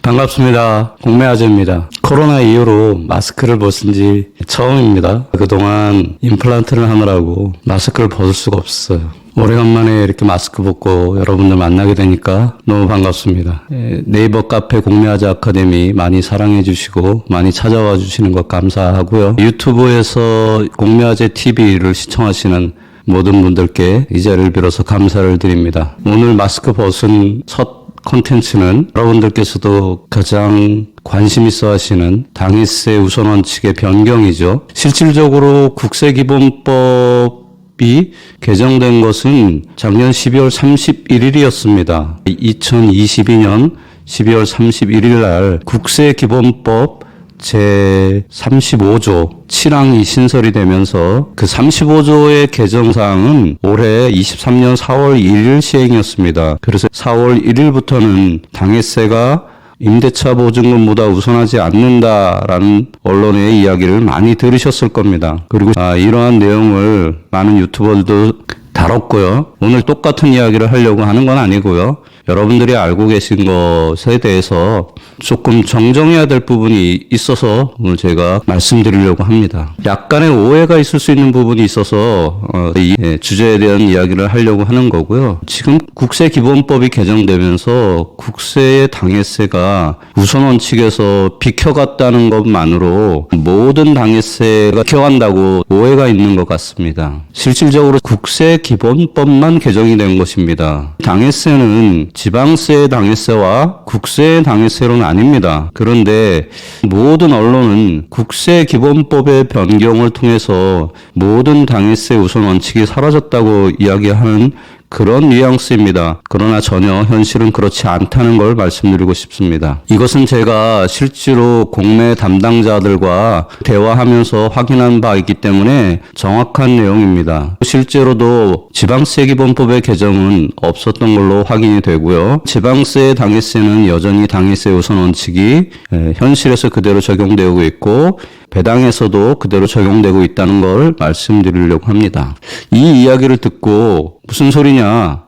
반갑습니다. 공매아재입니다. 코로나 이후로 마스크를 벗은 지 처음입니다. 그동안 임플란트를 하느라고 마스크를 벗을 수가 없었어요. 오래간만에 이렇게 마스크 벗고 여러분들 만나게 되니까 너무 반갑습니다. 네이버 카페 공매아재 아카데미 많이 사랑해 주시고 많이 찾아와 주시는 것 감사하고요. 유튜브에서 공매아재 TV를 시청하시는 모든 분들께 이 자리를 빌어서 감사를 드립니다. 오늘 마스크 벗은 첫 콘텐츠는 여러분들께서도 가장 관심 있어 하시는 당해세 우선 원칙의 변경이죠. 실질적으로 국세기본법이 개정된 것은 작년 12월 31일이었습니다. 2022년 12월 31일 날 국세기본법 제35조 7항이 신설이 되면서 그 35조의 개정사항은 올해 23년 4월 1일 시행이었습니다. 그래서 4월 1일부터는 당해세가 임대차 보증금보다 우선하지 않는다라는 언론의 이야기를 많이 들으셨을 겁니다. 그리고 이러한 내용을 많은 유튜버들도 다뤘고요. 오늘 똑같은 이야기를 하려고 하는 건 아니고요. 여러분들이 알고 계신 것에 대해서 조금 정정해야 될 부분이 있어서 오늘 제가 말씀드리려고 합니다. 약간의 오해가 있을 수 있는 부분이 있어서 이 주제에 대한 이야기를 하려고 하는 거고요. 지금 국세기본법이 개정되면서 국세의 당해세가 우선원칙에서 비켜갔다는 것만으로 모든 당해세가 비켜간다고 오해가 있는 것 같습니다. 실질적으로 국세기본법만 개정이 된 것입니다. 당해세는 지방세의 당해세와 국세의 당해세로는 아닙니다. 그런데 모든 언론은 국세기본법의 변경을 통해서 모든 당해세 우선 원칙이 사라졌다고 이야기하는 그런 뉘앙스입니다. 그러나 전혀 현실은 그렇지 않다는 걸 말씀드리고 싶습니다. 이것은 제가 실제로 공매 담당자들과 대화하면서 확인한 바 있기 때문에 정확한 내용입니다. 실제로도 지방세기본법의 개정은 없었던 걸로 확인이 되고요. 지방세 당해세는 여전히 당해세 우선 원칙이 현실에서 그대로 적용되고 있고 배당에서도 그대로 적용되고 있다는 걸 말씀드리려고 합니다. 이 이야기를 듣고 무슨 소리냐?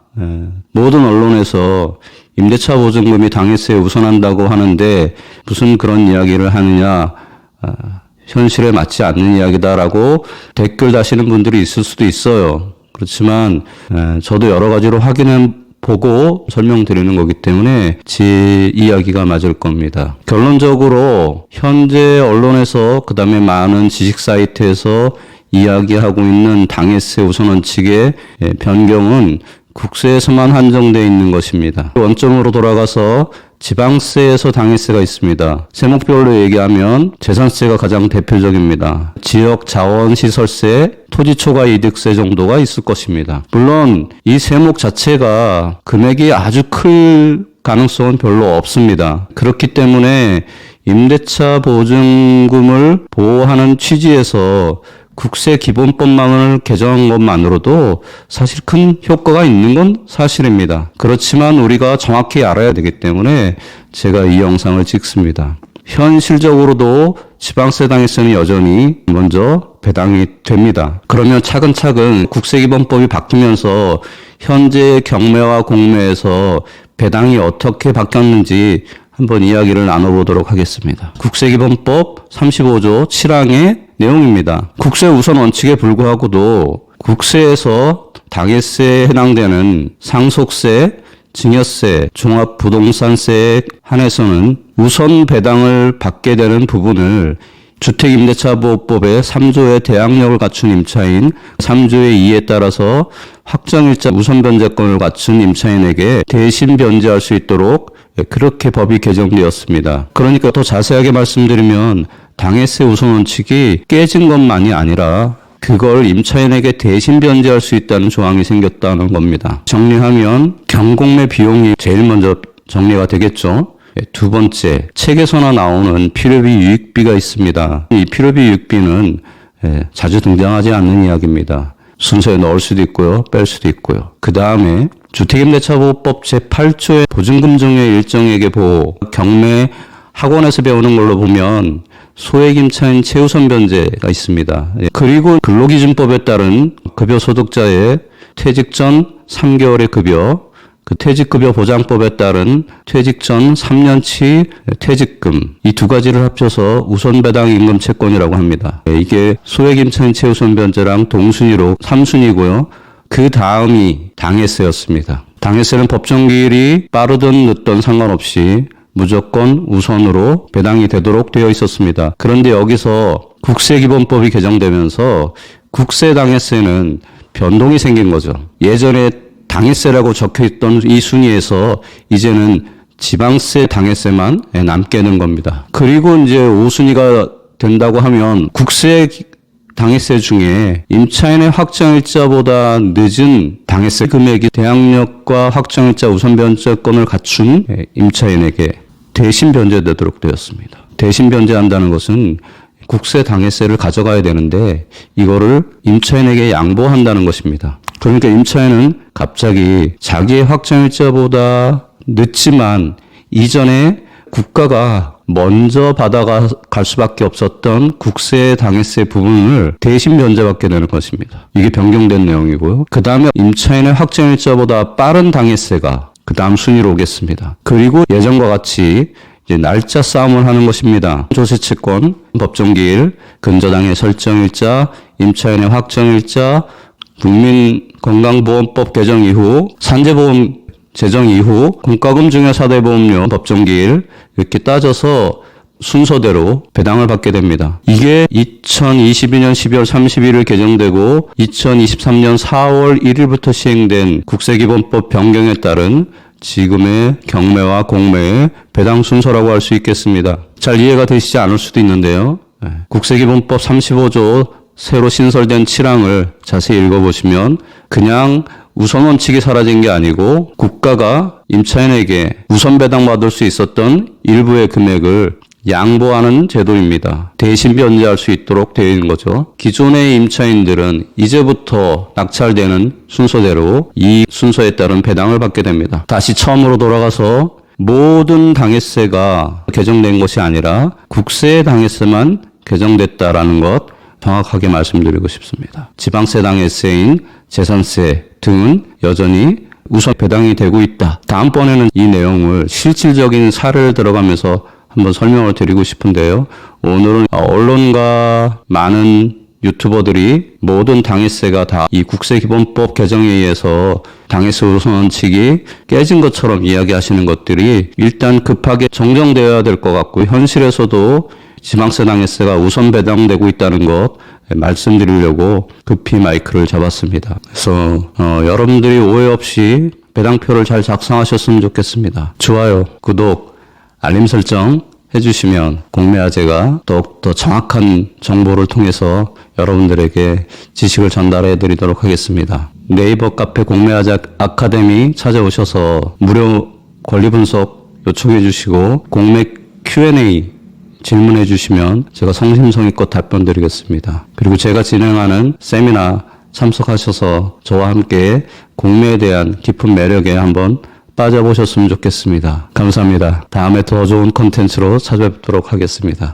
모든 언론에서 임대차 보증금이 당해세에 우선한다고 하는데 무슨 그런 이야기를 하느냐? 현실에 맞지 않는 이야기다라고 댓글 다시는 분들이 있을 수도 있어요. 그렇지만 저도 여러 가지로 확인해 보고 설명드리는 거기 때문에 제 이야기가 맞을 겁니다. 결론적으로 현재 언론에서 그다음에 많은 지식 사이트에서 이야기하고 있는 당해세 우선원칙의 변경은 국세에서만 한정되어 있는 것입니다. 원점으로 돌아가서 지방세에서 당해세가 있습니다. 세목별로 얘기하면 재산세가 가장 대표적입니다. 지역자원시설세, 토지초과이득세 정도가 있을 것입니다. 물론 이 세목 자체가 금액이 아주 클 가능성은 별로 없습니다. 그렇기 때문에 임대차 보증금을 보호하는 취지에서 국세기본법만을 개정한 것만으로도 사실 큰 효과가 있는 건 사실입니다. 그렇지만 우리가 정확히 알아야 되기 때문에 제가 이 영상을 찍습니다. 현실적으로도 지방세 당해세는 여전히 먼저 배당이 됩니다. 그러면 차근차근 국세기본법이 바뀌면서 현재 경매와 공매에서 배당이 어떻게 바뀌었는지 한번 이야기를 나눠보도록 하겠습니다. 국세기본법 35조 7항의 내용입니다. 국세 우선 원칙에 불구하고도 국세에서 당해세에 해당되는 상속세, 증여세, 종합부동산세에 한해서는 우선 배당을 받게 되는 부분을 주택임대차보호법의 3조의 대항력을 갖춘 임차인 3조의 2에 따라서 확정일자 우선 변제권을 갖춘 임차인에게 대신 변제할 수 있도록 그렇게 법이 개정되었습니다. 그러니까 더 자세하게 말씀드리면 당해세 우선 원칙이 깨진 것만이 아니라 그걸 임차인에게 대신 변제할 수 있다는 조항이 생겼다는 겁니다. 정리하면 경공매 비용이 제일 먼저 정리가 되겠죠. 두 번째, 책에서나 나오는 필요비 유익비가 있습니다. 이 필요비 유익비는 자주 등장하지 않는 이야기입니다. 순서에 넣을 수도 있고요, 뺄 수도 있고요. 그 다음에 주택임대차보호법 제8조의 보증금증의 일정에게 보호, 경매 학원에서 배우는 걸로 보면 소액 임차인 최우선 변제가 있습니다. 그리고 근로기준법에 따른 급여 소득자의 퇴직 전 3개월의 급여, 그 퇴직급여 보장법에 따른 퇴직 전 3년치 퇴직금 이 두 가지를 합쳐서 우선배당 임금 채권이라고 합니다. 이게 소액 임차인 최우선 변제랑 동순위로 3순위고요. 그 다음이 당해세였습니다. 당해세는 법정기일이 빠르든 늦든 상관없이 무조건 우선으로 배당이 되도록 되어 있었습니다. 그런데 여기서 국세기본법이 개정되면서 국세당해세는 변동이 생긴 거죠. 예전에 당해세라고 적혀있던 이 순위에서 이제는 지방세 당해세만 남게 된 겁니다. 그리고 이제 5순위가 된다고 하면 국세 당해세 중에 임차인의 확정일자보다 늦은 당해세 금액이 대항력과 확정일자 우선 변제권을 갖춘 임차인에게 대신 변제되도록 되었습니다. 대신 변제한다는 것은 국세 당해세를 가져가야 되는데 이거를 임차인에게 양보한다는 것입니다. 그러니까 임차인은 갑자기 자기의 확정일자보다 늦지만 이전에 국가가 먼저 받아갈 수밖에 없었던 국세 당해세 부분을 대신 변제받게 되는 것입니다. 이게 변경된 내용이고요. 그 다음에 임차인의 확정일자보다 빠른 당해세가 그 다음 순위로 오겠습니다. 그리고 예전과 같이 이제 날짜 싸움을 하는 것입니다. 조세채권, 법정기일, 근저당의 설정일자, 임차인의 확정일자, 국민건강보험법 개정 이후, 산재보험 제정 이후 공과금 증여사대보험료 법정기일 이렇게 따져서 순서대로 배당을 받게 됩니다. 이게 2022년 12월 30일 개정되고 2023년 4월 1일부터 시행된 국세기본법 변경에 따른 지금의 경매와 공매의 배당 순서라고 할 수 있겠습니다. 잘 이해가 되시지 않을 수도 있는데요. 국세기본법 35조 새로 신설된 7항을 자세히 읽어보시면 그냥 우선 원칙이 사라진 게 아니고 국가가 임차인에게 우선 배당받을 수 있었던 일부의 금액을 양보하는 제도입니다. 대신 변제할 수 있도록 되어 있는 거죠. 기존의 임차인들은 이제부터 낙찰되는 순서대로 이 순서에 따른 배당을 받게 됩니다. 다시 처음으로 돌아가서 모든 당해세가 개정된 것이 아니라 국세 당해세만 개정됐다라는 것 정확하게 말씀드리고 싶습니다. 지방세 당해세인 재산세 등은 여전히 우선 배당이 되고 있다. 다음번에는 이 내용을 실질적인 사례를 들어가면서 한번 설명을 드리고 싶은데요. 오늘은 언론과 많은 유튜버들이 모든 당해세가 다 이 국세기본법 개정에 의해서 당해세 우선 원칙이 깨진 것처럼 이야기하시는 것들이 일단 급하게 정정되어야 될 것 같고 현실에서도 지방세 당해세가 우선 배당되고 있다는 것 말씀드리려고 급히 마이크를 잡았습니다. 그래서 여러분들이 오해 없이 배당표를 잘 작성하셨으면 좋겠습니다. 좋아요, 구독, 알림 설정 해주시면 공매화제가 더욱더 정확한 정보를 통해서 여러분들에게 지식을 전달해 드리도록 하겠습니다. 네이버 카페 공매화제 아카데미 찾아오셔서 무료 권리 분석 요청해 주시고 공매 Q&A 질문해 주시면 제가 성심성의껏 답변 드리겠습니다. 그리고 제가 진행하는 세미나 참석하셔서 저와 함께 공매에 대한 깊은 매력에 한번 빠져보셨으면 좋겠습니다. 감사합니다. 다음에 더 좋은 콘텐츠로 찾아뵙도록 하겠습니다.